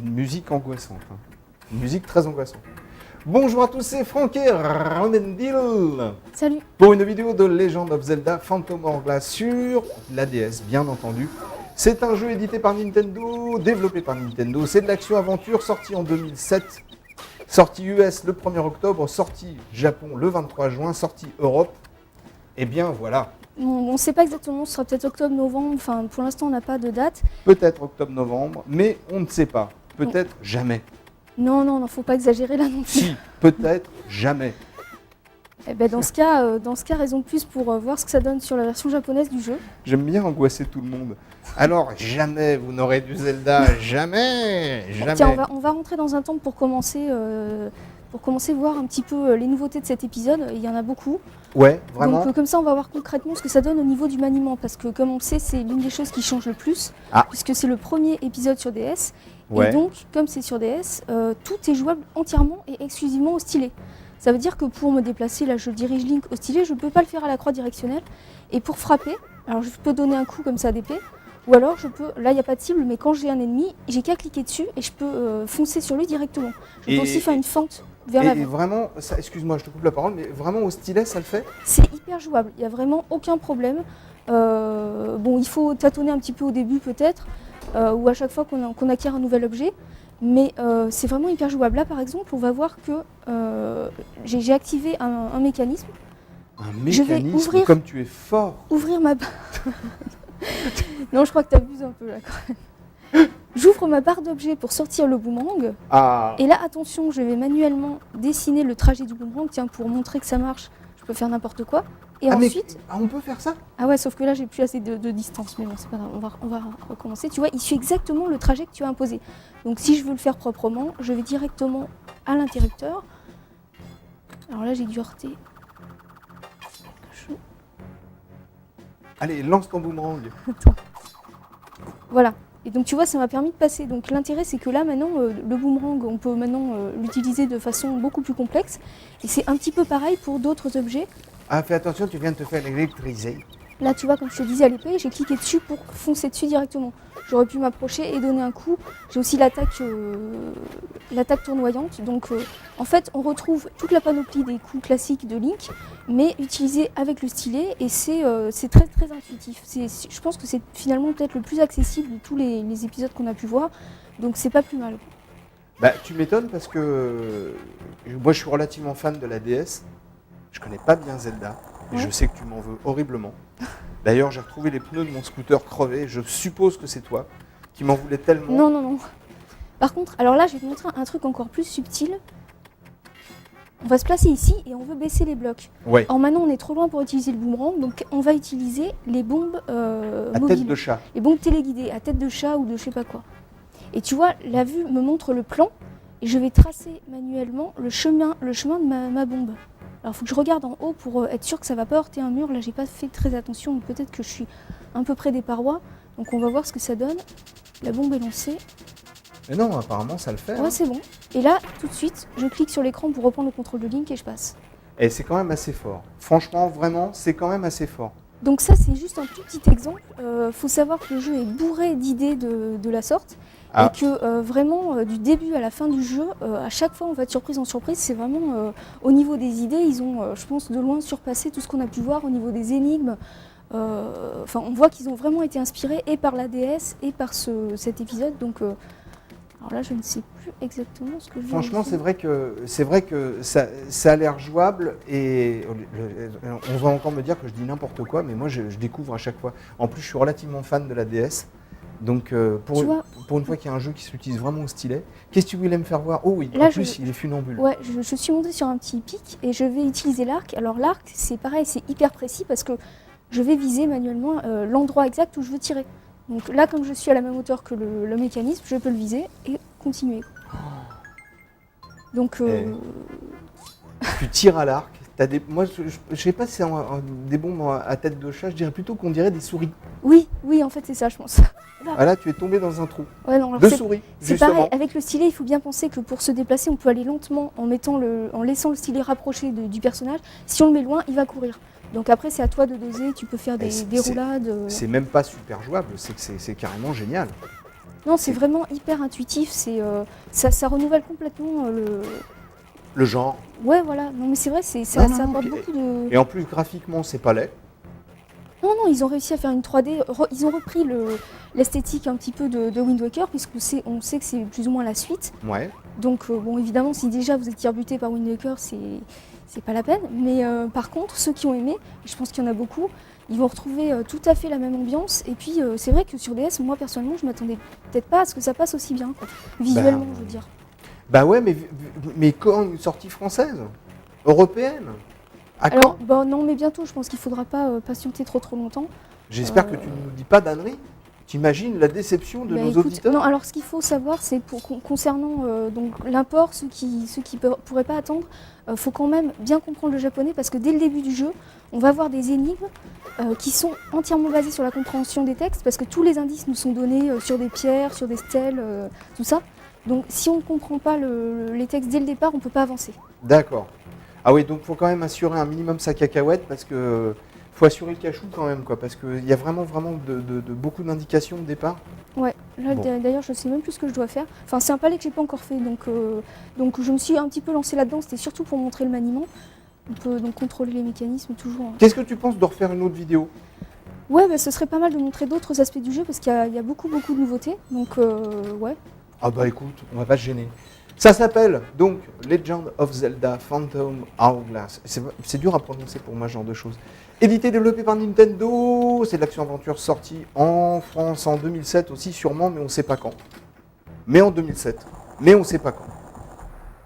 une musique angoissante. Hein. Une musique très angoissante. Bonjour à tous, c'est Franck et Ronendil. Salut. Pour une vidéo de Legend of Zelda Phantom Hourglass sur la DS, bien entendu. C'est un jeu édité par Nintendo, développé par Nintendo. C'est de l'action-aventure, sorti en 2007. Sortie US le 1er octobre, sortie Japon le 23 juin, sortie Europe. Et bien voilà. On ne sait pas exactement, ce sera peut-être octobre-novembre, enfin pour l'instant on n'a pas de date. Peut-être octobre-novembre, mais on ne sait pas. Peut-être jamais. Non, faut pas exagérer là non plus. Si, peut-être jamais. Eh ben, dans ce cas, raison de plus pour voir ce que ça donne sur la version japonaise du jeu. J'aime bien angoisser tout le monde. Alors, jamais vous n'aurez du Zelda, jamais, jamais. Tiens, on va rentrer dans un temple pour commencer voir un petit peu les nouveautés de cet épisode. Il y en a beaucoup. Ouais, vraiment. Donc comme ça, on va voir concrètement ce que ça donne au niveau du maniement. Parce que comme on le sait, c'est l'une des choses qui change le plus. Puisque c'est le premier épisode sur DS. Ouais. Et donc, comme c'est sur DS, tout est jouable entièrement et exclusivement au stylet. Ça veut dire que pour me déplacer, là je dirige Link au stylet, je ne peux pas le faire à la croix directionnelle. Et pour frapper, alors je peux donner un coup comme ça d'épée. Ou alors je peux, là il n'y a pas de cible, mais quand j'ai un ennemi, j'ai qu'à cliquer dessus et je peux foncer sur lui directement. Je peux aussi faire une fente vers l'avant. Et vraiment, excuse-moi, je te coupe la parole, mais vraiment au stylet ça le fait? C'est hyper jouable, il n'y a vraiment aucun problème. Bon, il faut tâtonner un petit peu au début peut-être, ou à chaque fois qu'on acquiert un nouvel objet. Mais c'est vraiment hyper jouable. Là par exemple, on va voir que j'ai activé un mécanisme. Un mécanisme, comme tu es fort. Ouvrir ma... Non, je crois que tu abuses un peu là quand même. J'ouvre ma barre d'objets pour sortir le boomerang. Ah. Et là, attention, je vais manuellement dessiner le trajet du boomerang. Tiens, pour montrer que ça marche, je peux faire n'importe quoi. Et ensuite... on peut faire ça? Ah ouais, sauf que là, j'ai plus assez de distance. Mais bon, c'est pas grave, on va recommencer. Tu vois, il suit exactement le trajet que tu as imposé. Donc si je veux le faire proprement, je vais directement à l'interrupteur. Alors là, j'ai dû heurter. Allez, lance ton boomerang. Attends. Voilà. Et donc tu vois, ça m'a permis de passer. Donc l'intérêt, c'est que là, maintenant, le boomerang, on peut maintenant l'utiliser de façon beaucoup plus complexe. Et c'est un petit peu pareil pour d'autres objets. Ah, fais attention, tu viens de te faire électriser. Là, tu vois, comme je te disais à l'épée, j'ai cliqué dessus pour foncer dessus directement. J'aurais pu m'approcher et donner un coup. J'ai aussi l'attaque tournoyante. Donc, en fait, on retrouve toute la panoplie des coups classiques de Link, mais utilisé avec le stylet. Et c'est très, très intuitif. Je pense que c'est finalement peut-être le plus accessible de tous les épisodes qu'on a pu voir. Donc, c'est pas plus mal. Bah, tu m'étonnes parce que moi, je suis relativement fan de la DS. Je connais pas bien Zelda. Et je sais que tu m'en veux horriblement. D'ailleurs, j'ai retrouvé les pneus de mon scooter crevés. Je suppose que c'est toi qui m'en voulais tellement. Non. Par contre, alors là, je vais te montrer un truc encore plus subtil. On va se placer ici et on veut baisser les blocs. Ouais. Alors maintenant, on est trop loin pour utiliser le boomerang, donc on va utiliser les bombes à mobiles. Tête de chat. Les bombes téléguidées, à tête de chat ou de je sais pas quoi. Et tu vois, la vue me montre le plan et je vais tracer manuellement le chemin de ma bombe. Alors il faut que je regarde en haut pour être sûr que ça va pas heurter un mur. Là, j'ai pas fait très attention, donc peut-être que je suis un peu près des parois. Donc on va voir ce que ça donne. La bombe est lancée. Mais non, apparemment ça le fait. Ouais, c'est bon. Et là, tout de suite, je clique sur l'écran pour reprendre le contrôle de Link et je passe. Et c'est quand même assez fort. Franchement, vraiment, c'est quand même assez fort. Donc ça, c'est juste un tout petit exemple. Faut savoir que le jeu est bourré d'idées de la sorte. Et que vraiment, du début à la fin du jeu, à chaque fois, on va de surprise en surprise. C'est vraiment, au niveau des idées, ils ont, je pense, de loin surpassé tout ce qu'on a pu voir au niveau des énigmes. Enfin, on voit qu'ils ont vraiment été inspirés et par la DS et par cet épisode. Donc, alors là, je ne sais plus exactement ce que je veux dire. Franchement, c'est vrai que ça a l'air jouable et on va encore me dire que je dis n'importe quoi, mais moi, je découvre à chaque fois. En plus, je suis relativement fan de la DS. Donc, pour une fois qu'il y a un jeu qui s'utilise vraiment au stylet, qu'est-ce que tu voulais me faire voir? Oh oui, là, en plus, il est funambule. Ouais, je suis montée sur un petit pic et je vais utiliser l'arc. Alors l'arc, c'est pareil, c'est hyper précis parce que je vais viser manuellement l'endroit exact où je veux tirer. Donc là, comme je suis à la même hauteur que le mécanisme, je peux le viser et continuer. Donc... Tu tires à l'arc. Moi, je sais pas si c'est des bombes à tête de chat, je dirais plutôt qu'on dirait des souris. Oui, en fait, c'est ça, je pense. Voilà, tu es tombé dans un trou. Ouais, non, de souris, c'est pareil, avec le stylet, il faut bien penser que pour se déplacer, on peut aller lentement en laissant le stylet rapproché du personnage. Si on le met loin, il va courir. Donc après, c'est à toi de doser, tu peux faire des roulades. C'est même pas super jouable, c'est carrément génial. Non, c'est vraiment hyper intuitif, ça renouvelle complètement Le genre. Ouais, voilà, non mais c'est vrai, ça apporte beaucoup de... Et en plus, graphiquement, c'est pas laid. Non, non, ils ont réussi à faire une 3D, ils ont repris l'esthétique un petit peu de Wind Waker, puisqu'on sait que c'est plus ou moins la suite. Ouais. Donc, bon, évidemment, si déjà vous étiez rebuté par Wind Waker, c'est pas la peine. Mais par contre, ceux qui ont aimé, et je pense qu'il y en a beaucoup, ils vont retrouver tout à fait la même ambiance. Et puis, c'est vrai que sur DS, moi personnellement, je m'attendais peut-être pas à ce que ça passe aussi bien, quoi. Visuellement, je veux dire. Bah ouais, mais quand une sortie française, européenne, à quand? Alors, bah, non, mais bientôt, je pense qu'il faudra pas patienter trop longtemps. J'espère que tu ne nous dis pas d'âneries. T'imagines la déception de Bah, nos écoute, auditeurs? non, alors ce qu'il faut savoir, c'est concernant donc l'import, ceux qui pourraient pas attendre, faut quand même bien comprendre le japonais parce que dès le début du jeu, on va avoir des énigmes qui sont entièrement basées sur la compréhension des textes parce que tous les indices nous sont donnés sur des pierres, sur des stèles, tout ça. Donc si on ne comprend pas les textes dès le départ, on ne peut pas avancer. D'accord. Ah oui, donc il faut quand même assurer un minimum sa cacahuète parce que faut assurer le cachou quand même, quoi, parce qu'il y a vraiment de beaucoup d'indications de départ. Ouais, là Bon. d'ailleurs je sais même plus ce que je dois faire. Enfin c'est un palais que j'ai pas encore fait, donc je me suis un petit peu lancée là-dedans, c'était surtout pour montrer le maniement. On peut donc contrôler les mécanismes toujours. Qu'est-ce que tu penses de refaire une autre vidéo? Ouais, bah, ce serait pas mal de montrer d'autres aspects du jeu parce qu'il y a beaucoup de nouveautés, donc ouais. Ah bah écoute, on va pas se gêner. Ça s'appelle donc Legend of Zelda Phantom Hourglass. C'est dur à prononcer pour moi, ce genre de choses. Édité et développé par Nintendo, c'est de l'action-aventure sortie en France en 2007 aussi sûrement, mais on sait pas quand. Mais en 2007, mais on sait pas quand.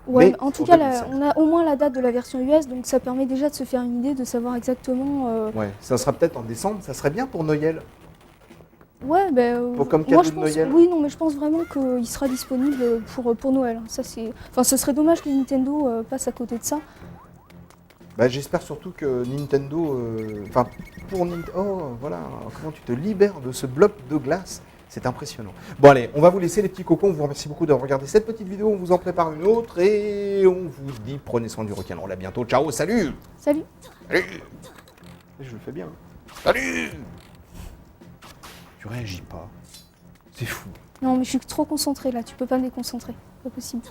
Ouais, Mais en tout en cas, 2007. on a au moins la date de la version US, donc ça permet déjà de se faire une idée, de savoir exactement. Ouais, ça sera peut-être en décembre, ça serait bien pour Noël. Ouais, ben. Comme Moi, cadeau je de pense. Noël. Oui, non, mais je pense vraiment qu'il sera disponible pour Noël. Ça, c'est. Enfin, ce serait dommage que Nintendo passe à côté de ça. Bah, j'espère surtout que Nintendo. Enfin, pour Nintendo. Oh, voilà, comment tu te libères de ce bloc de glace. C'est impressionnant. Bon, allez, on va vous laisser les petits cocons. On vous remercie beaucoup d'avoir regardé cette petite vidéo. On vous en prépare une autre et on vous dit prenez soin du requin. À bientôt. Ciao, salut. Salut! Salut. Je le fais bien. Salut. Tu réagis pas. C'est fou. Non, mais je suis trop concentrée là, tu peux pas me déconcentrer. Pas possible.